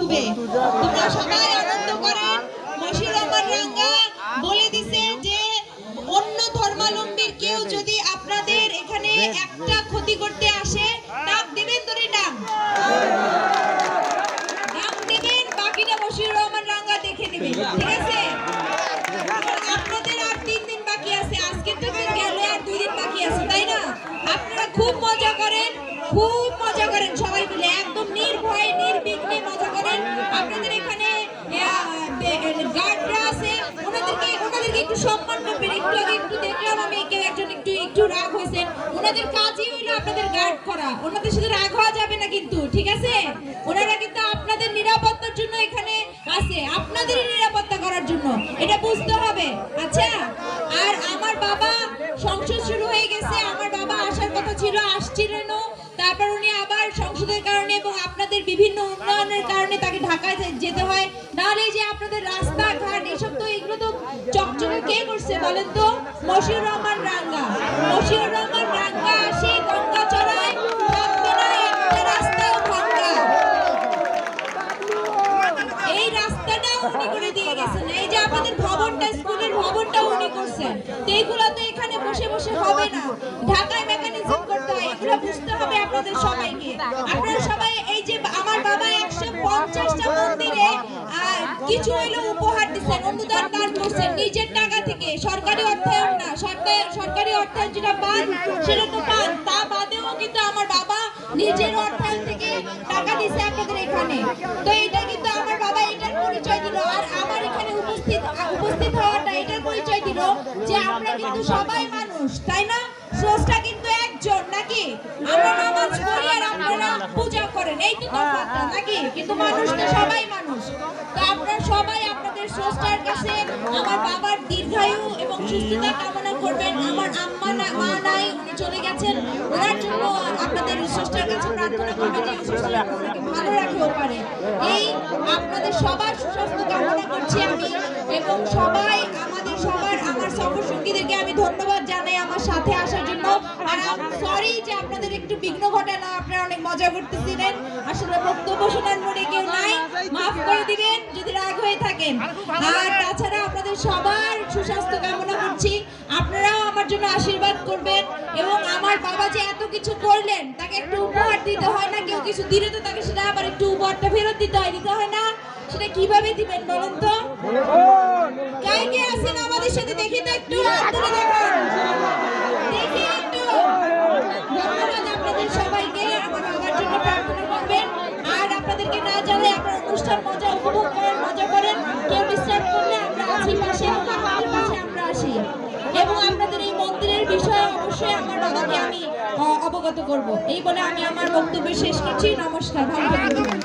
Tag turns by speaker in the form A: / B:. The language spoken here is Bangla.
A: ডুবে। তোমরা সবাই আনন্দ করেন। মশিউর রহমান রাঙ্গা বলে দিছে যে অন্য ধর্মাবলম্বীর কেউ যদি আপনাদের এখানে একটা ক্ষতি করতে আসে, ডাক দিবেন তো ডাক দিবেন, বাকিটা মশিউর রহমান রাঙ্গা দেখে নেবেন, ঠিক আছে? আপনাদের আর 3 দিন বাকি আছে, আজকে তো গেল আর 2 দিন বাকি আছে, তাই না? আপনারা খুব মজা করেন, সবাই মিলে একদম নির্ভয়ে নির্বিঘ্নে মজা করেন। আপনাদের এখানে গার্ডরা আছে, ওনাদেরকে একটু সম্মান করবেন। একটু দেখলাম আমি কেউ একজন একটু রাগ হয়েছে। ওনাদের কাজই হলো আপনাদের গার্ড করা, ওনাদের সাথে রাগ হওয়া যাবে না কিন্তু, ঠিক আছে? ওনারা কিন্তু আপনাদের নিরাপত্তার জন্য এখানে আছে, আপনাদেরই নিরাপত্তা করার জন্য, এটা বুঝতে হবে। আচ্ছা, আর আমার বাবা সংসদ শুরু হয়ে গেছে, আমার বাবা আসার কথা ছিল, আসছিলেন, তারপর উনি আবার সংসদের কারণে এবং আপনাদের বিভিন্ন উন্নয়নের কারণে তাকে ঢাকায় যেতে হয়। নাহলে যে আপনাদের রাস্তাঘাট এসব তো এগুলো তো চকচকে কে করছে বলেন তো? মশিউর রহমান রাঙ্গা। মশিউর রহমান রাঙ্গা আসি গঙ্গা চড়ায়, থাকবে না একটা রাস্তাও ভাঙা। এই রাস্তাটাও উনি করে দিয়ে গেছেন। এই যে আপনাদের ভবনটা, স্কুলের ভবনটা উনি করছেন। তো এগুলো তো এখানে বসে বসে হবে না, ঢাকায় মেকানিজম করতে হয়, এগুলো বুঝতে হবে আপনাদের সবাইকে। আপনারা সবাই এই যে আমার বাবা 150টা মন্দিরে কিছু হইলো উপহার দিচ্ছেন, অনুদান দান করছেন নিজের টাকা থেকে, সরকারি অর্থায়ন না। সরকারি অর্থায়ন যেটা পান সেটা তো পান, তা বাদেও কিন্তু আমার বাবা নিজের অর্থায়ন থেকে টাকা দিচ্ছে আপনাদের এখানে। তো এটা কিন্তু আমার বাবা এটার পরিচয় দিল, আর আমার এখানে উপস্থিত হওয়াটা এটার পরিচয় দিল যে আমরা কিন্তু সবাই মানুষ, তাই না? স্রষ্টা কিন্তু একজন, নাকি? আমরা নামাজ পড়ি আর আপনারা পূজা করেন, এই তো তফাৎটা, নাকি? কিন্তু মানুষ তো সবাই মানুষ। তো আপনারা সবাই আপনাদের স্রষ্টার কাছে আমার বাবার দীর্ঘায়ু এবং সুস্থতা কামনা করবেন। আমার মা নাই, উনি চলে গেছেন, ওনার জন্য আপনাদের স্রষ্টার কাছে প্রার্থনা করবেন যে স্রষ্টা ওনাকে ভালো রাখতেও পারে। এই আপনাদের সবার সুস্বাস্থ্য কামনা করছি আমি, এবং আমার সফর সঙ্গীদেরকে আমি ধন্যবাদ জানাই আমার সাথে আসার জন্য। আর সরি যে আপনাদের একটু বিঘ্ন ঘটানো, আপনারা অনেক মজা করতেছিলেন, আসলে বক্তব্য শোনার মনে কেউ নাই, মাফ করে দিবেন যদি রাগ হয়ে থাকেন। আর তাছাড়া আপনাদের সবার সুস্বাস্থ্য কামনা করছি, আপনারাও আমার জন্য আশীর্বাদ করবেন। এবং আমার বাবা যে এত কিছু করলেন, তাকে একটু উপহার দিতে হয় না? কেউ কিছু দিলে তো তাকে সেটা আবার একটু উপহারটা ফেরত দিতে হয় না? সেটা কিভাবে দিবেন বলুন তো? কে আছেন আমাদের সাথে দেখি তো একটু হাত তুলে দেখান, দেখি একটু। ধন্যবাদ আপনাদের সবাইকে, আমার বাবার জন্য প্রার্থনা করবেন। আর আপনাদেরকে না জানাই আপনারা অনুষ্ঠান উপভোগ করেন, মজা করেন। কেউ ডিস্টার্ব করলে আমরা আছি পাশে, আপনাদের পাশে আমরা আসি। এবং আপনাদের এই মন্দিরের বিষয়ে অবশ্যই আমার বাবাকে আমি অবগত করব। এই বলে আমি আমার বক্তব্য শেষ করছি। নমস্কার, ভালো থাকবেন।